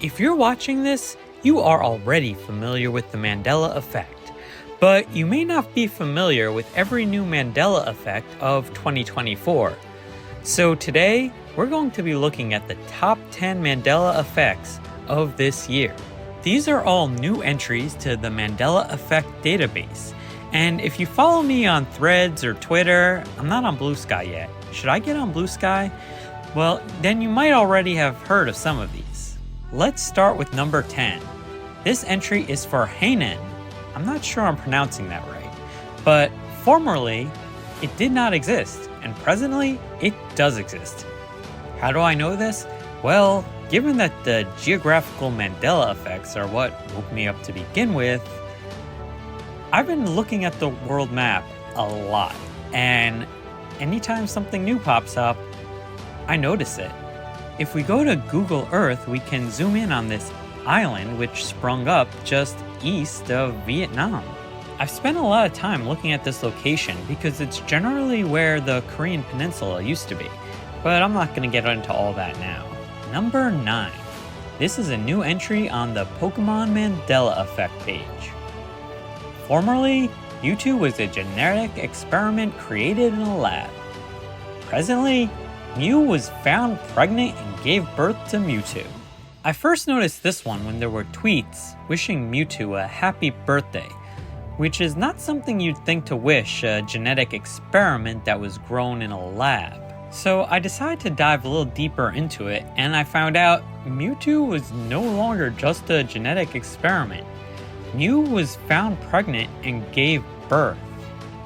If you're watching this, you are already familiar with the Mandela Effect, but you may not be familiar with every new Mandela Effect of 2024. So today, we're going to be looking at the top 10 Mandela Effects of this year. These are all new entries to the Mandela Effect Database, and if you follow me on Threads or Twitter, I'm not on Blue Sky yet. Should I get on Blue Sky? Well, then you might already have heard of some of these. Let's start with number 10. This entry is for Hanai. I'm not sure I'm pronouncing that right, but formerly it did not exist, and presently it does exist. How do I know this? Well, given that the geographical Mandela effects are what woke me up to begin with, I've been looking at the world map a lot, and anytime something new pops up, I notice it. If we go to Google Earth, we can zoom in on this island which sprung up just east of Vietnam. I've spent a lot of time looking at this location because it's generally where the Korean peninsula used to be, but I'm not going to get into all that now. Number 9. This is a new entry on the Pokemon Mandela Effect page. Formerly, Mewtwo was a genetic experiment created in a lab. Presently, Mew was found pregnant and gave birth to Mewtwo. I first noticed this one when there were tweets wishing Mewtwo a happy birthday, which is not something you'd think to wish a genetic experiment that was grown in a lab. So I decided to dive a little deeper into it, and I found out Mewtwo was no longer just a genetic experiment. Mew was found pregnant and gave birth.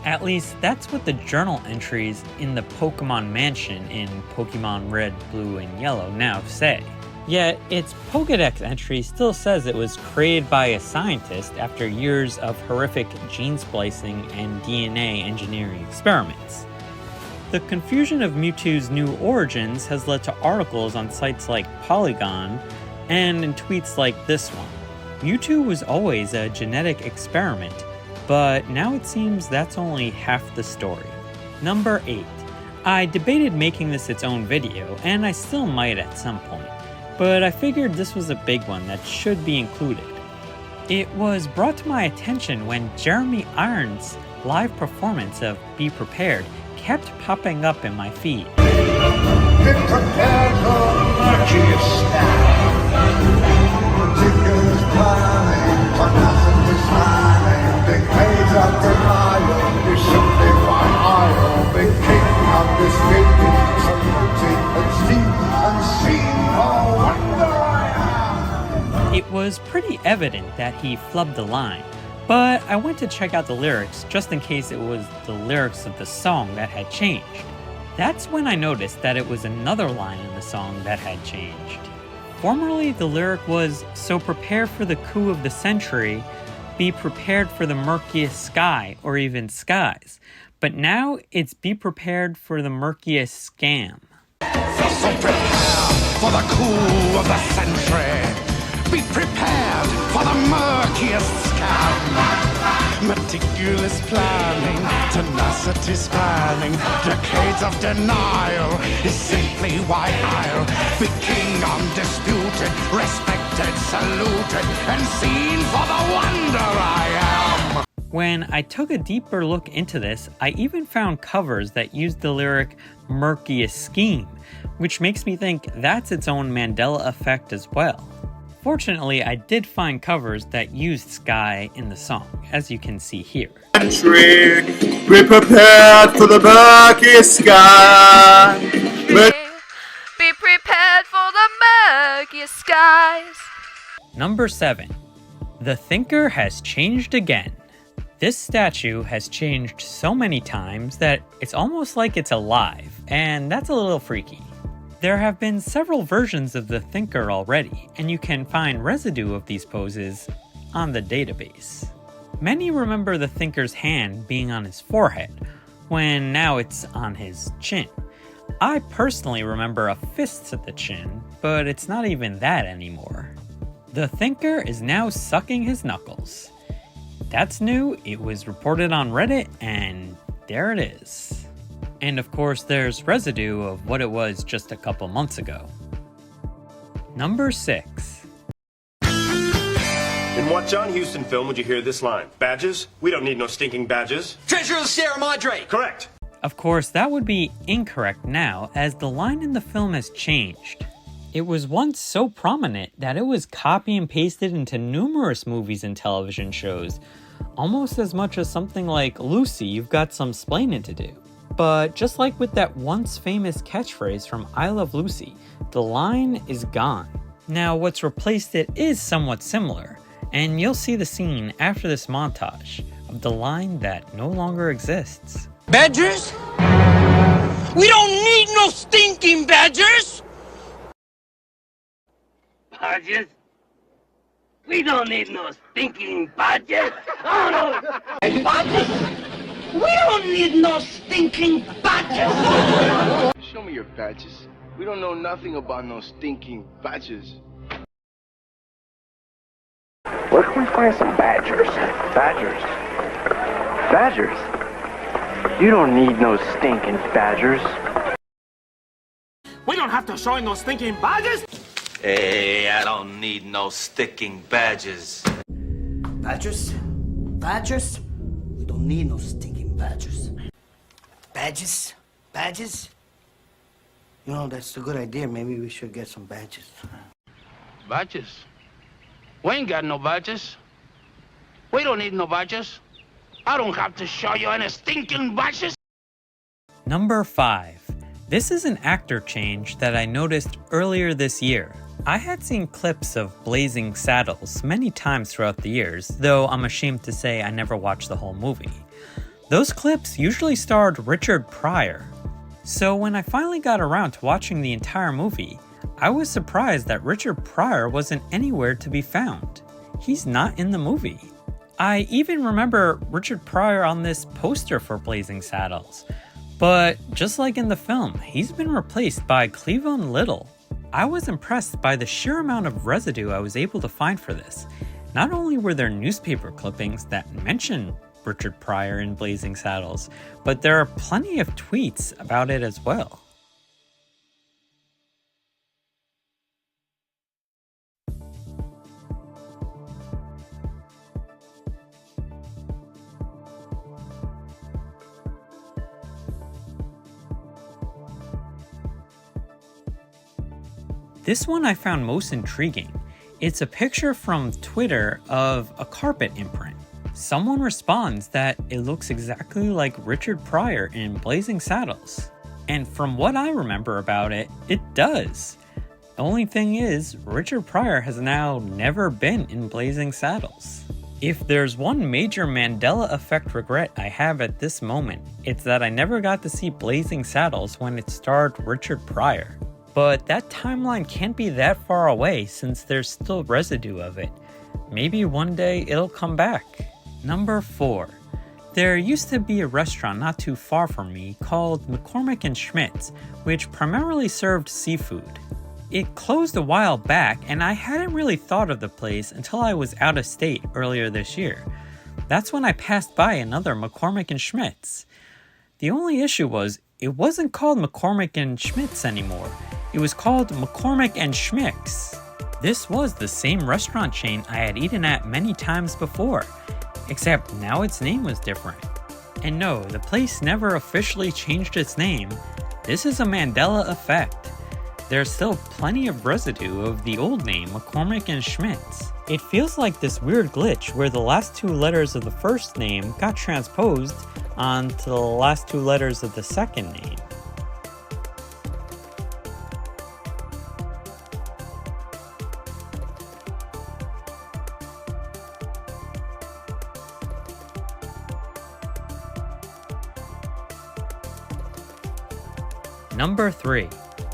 At least that's what the journal entries in the Pokemon Mansion in Pokemon Red, Blue, and Yellow now say. Yet its Pokédex entry still says it was created by a scientist after years of horrific gene splicing and DNA engineering experiments. The confusion of Mewtwo's new origins has led to articles on sites like Polygon and in tweets like this one. Mewtwo was always a genetic experiment, but now it seems that's only half the story. Number 8. I debated making this its own video, and I still might at some point, but I figured this was a big one that should be included. It was brought to my attention when Jeremy Irons' live performance of Be Prepared kept popping up in my feed. Be prepared for murky Ridiculous planning, tenacity smiling, big haze of denial, you simply find idle, big king undisputed, saluting and seen, oh wonder I am. It was pretty evident that he flubbed the line, but I went to check out the lyrics just in case it was the lyrics of the song that had changed. That's when I noticed that it was another line in the song that had changed. Formerly, the lyric was, "So prepare for the coup of the century, be prepared for the murkiest sky, or even skies." But now, it's be prepared for the murkiest scam. So prepare for the coup of the century, be prepared for the murkiest scam. Meticulous planning, tenacity spanning, decades of denial is simply why I'll be king undisputed, respected, saluted, and seen for the wonder I am. When I took a deeper look into this, I even found covers that used the lyric murkiest scheme, which makes me think that's its own Mandela effect as well. Fortunately, I did find covers that used sky in the song, as you can see here. Country, be prepared for the murkiest sky. Be prepared for the murkiest skies. Number 7. The Thinker has changed again. This statue has changed so many times that it's almost like it's alive, and that's a little freaky. There have been several versions of the Thinker already, and you can find residue of these poses on the database. Many remember the Thinker's hand being on his forehead, when now it's on his chin. I personally remember a fist at the chin, but it's not even that anymore. The Thinker is now sucking his knuckles. That's new, it was reported on Reddit, and there it is. And of course, there's residue of what it was just a couple months ago. Number 6. In what John Huston film would you hear this line? Badges? We don't need no stinking badges. Treasure of Sierra Madre! Correct. Of course, that would be incorrect now, as the line in the film has changed. It was once so prominent that it was copy and pasted into numerous movies and television shows, almost as much as something like, "Lucy, you've got some splaining to do." But just like with that once famous catchphrase from I Love Lucy, the line is gone. Now what's replaced it is somewhat similar, and you'll see the scene after this montage of the line that no longer exists. Badgers? We don't need no stinking badgers! Badgers? We don't need no stinking badgers! Oh no! Badgers? We don't need no stinking badgers! Show me your badges. We don't know nothing about no stinking badges. Where can we find some badgers? Badgers? Badgers? You don't need no stinking badgers. We don't have to show no stinking badgers! Hey, I don't need no sticking badges. Badgers? Badgers? We don't need no stinking badgers. Badges? Badges? You know, that's a good idea. Maybe we should get some badges. Badges? We ain't got no badges. We don't need no badges. I don't have to show you any stinking badges. Number 5. This is an actor change that I noticed earlier this year. I had seen clips of Blazing Saddles many times throughout the years, though I'm ashamed to say I never watched the whole movie. Those clips usually starred Richard Pryor. So when I finally got around to watching the entire movie, I was surprised that Richard Pryor wasn't anywhere to be found. He's not in the movie. I even remember Richard Pryor on this poster for Blazing Saddles. But just like in the film, he's been replaced by Cleavon Little. I was impressed by the sheer amount of residue I was able to find for this. Not only were there newspaper clippings that mention Richard Pryor in Blazing Saddles, but there are plenty of tweets about it as well. This one I found most intriguing. It's a picture from Twitter of a carpet imprint. Someone responds that it looks exactly like Richard Pryor in Blazing Saddles. And from what I remember about it, it does. The only thing is, Richard Pryor has now never been in Blazing Saddles. If there's one major Mandela Effect regret I have at this moment, it's that I never got to see Blazing Saddles when it starred Richard Pryor. But that timeline can't be that far away since there's still residue of it. Maybe one day it'll come back. Number 4. There used to be a restaurant not too far from me called McCormick Schmick, which primarily served seafood. It closed a while back and I hadn't really thought of the place until I was out of state earlier this year. That's when I passed by another McCormick Schmick. The only issue was, it wasn't called McCormick Schmick anymore. It was called McCormick Schmick's. This was the same restaurant chain I had eaten at many times before, except now its name was different. And no, the place never officially changed its name. This is a Mandela effect. There's still plenty of residue of the old name, McCormick Schmick. It feels like this weird glitch where the last 2 letters of the first name got transposed onto the last 2 letters of the second name. Number 3.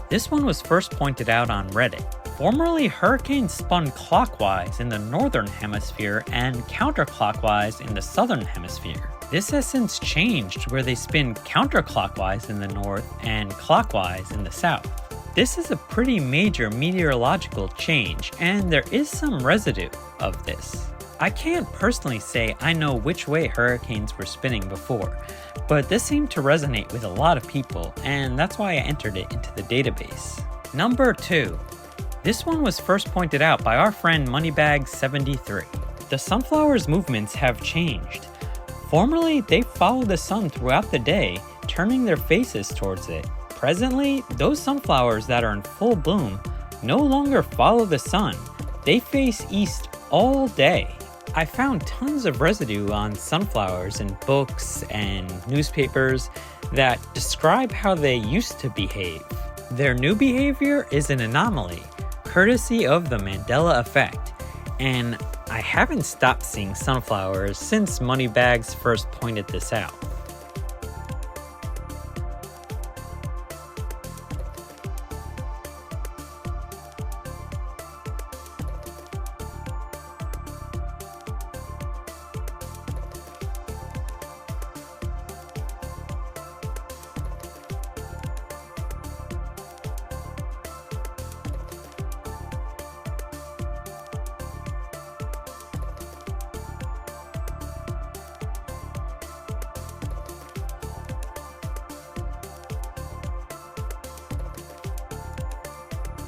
This one was first pointed out on Reddit. Formerly, hurricanes spun clockwise in the northern hemisphere and counterclockwise in the southern hemisphere. This has since changed where they spin counterclockwise in the north and clockwise in the south. This is a pretty major meteorological change, and there is some residue of this. I can't personally say I know which way hurricanes were spinning before, but this seemed to resonate with a lot of people, and that's why I entered it into the database. Number 2. This one was first pointed out by our friend Moneybag73. the sunflower's movements have changed. Formerly, they followed the sun throughout the day, turning their faces towards it. Presently, those sunflowers that are in full bloom no longer follow the sun. They face east all day. I found tons of residue on sunflowers in books and newspapers that describe how they used to behave. Their new behavior is an anomaly, courtesy of the Mandela Effect, and I haven't stopped seeing sunflowers since Moneybags first pointed this out.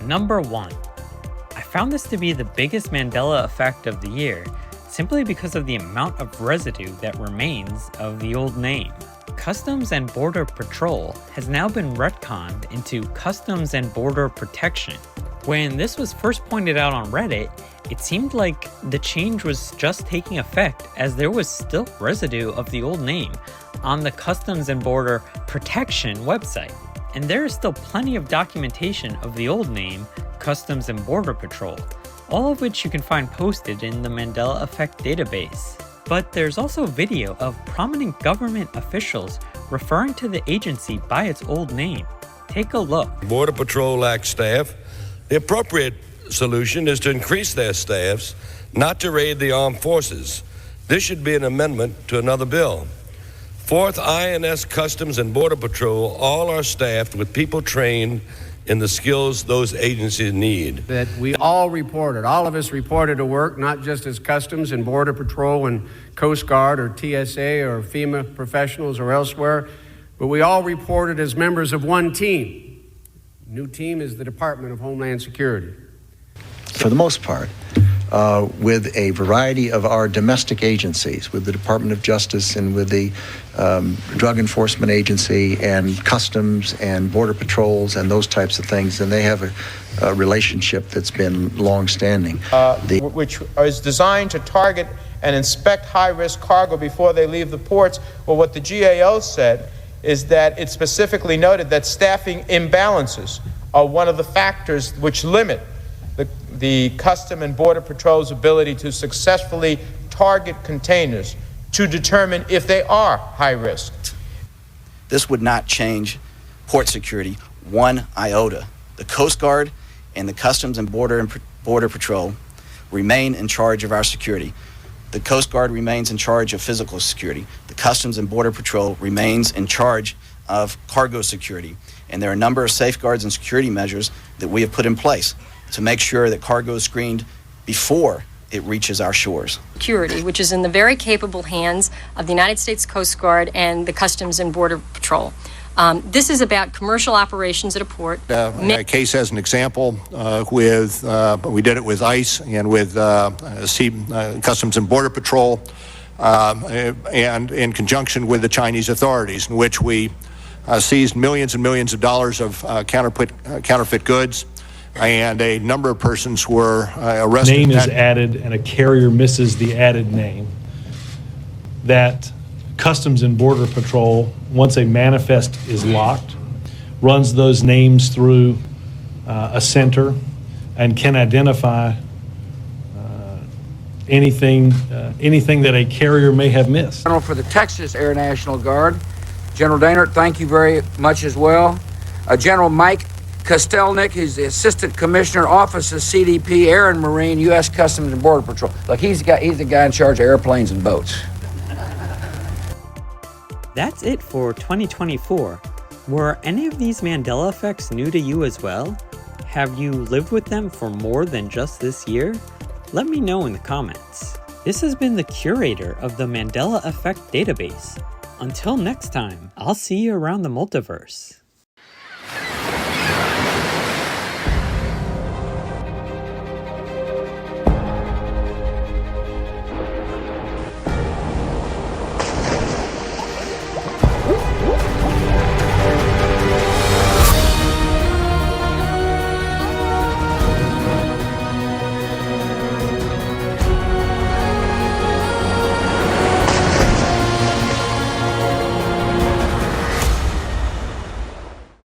Number 1. I found this to be the biggest Mandela effect of the year, simply because of the amount of residue that remains of the old name. Customs and Border Patrol has now been retconned into Customs and Border Protection. When this was first pointed out on Reddit, it seemed like the change was just taking effect as there was still residue of the old name on the Customs and Border Protection website. And there is still plenty of documentation of the old name, Customs and Border Patrol, all of which you can find posted in the Mandela Effect Database. But there's also video of prominent government officials referring to the agency by its old name. Take a look. Border Patrol lacks staff. The appropriate solution is to increase their staffs, not to raid the armed forces. This should be an amendment to another bill. 4th INS Customs and Border Patrol all are staffed with people trained in the skills those agencies need. That we all reported, all of us reported to work, not just as Customs and Border Patrol and Coast Guard or TSA or FEMA professionals or elsewhere, but we all reported as members of one team. New team is the Department of Homeland Security. For the most part, with a variety of our domestic agencies, with the Department of Justice and with the Drug Enforcement Agency and Customs and Border Patrols and those types of things, and they have a relationship that's been long-standing. Which is designed to target and inspect high-risk cargo before they leave the ports. Well, what the GAO said is that it specifically noted that staffing imbalances are one of the factors which limit the Custom and Border Patrol's ability to successfully target containers to determine if they are high risk. This would not change port security one iota. The Coast Guard and the Customs and Border Patrol remain in charge of our security. The Coast Guard remains in charge of physical security. The Customs and Border Patrol remains in charge of cargo security. And there are a number of safeguards and security measures that we have put in place to make sure that cargo is screened before it reaches our shores. Security, which is in the very capable hands of the United States Coast Guard and the Customs and Border Patrol. This is about commercial operations at a port. A case as an example, we did it with ICE and with Customs and Border Patrol, and in conjunction with the Chinese authorities, in which we seized millions and millions of dollars of counterfeit goods. And a number of persons were arrested. Name is added and a carrier misses the added name. That Customs and Border Patrol, once a manifest is locked, runs those names through a center and can identify anything that a carrier may have missed. General for the Texas Air National Guard, General Daynard, thank you very much as well. General Mike Kostelnik, who's the Assistant Commissioner, Office of CDP, Air and Marine, U.S. Customs and Border Patrol. Look, he's the guy in charge of airplanes and boats. That's it for 2024. Were any of these Mandela effects new to you as well? Have you lived with them for more than just this year? Let me know in the comments. This has been the curator of the Mandela Effect Database. Until next time, I'll see you around the multiverse.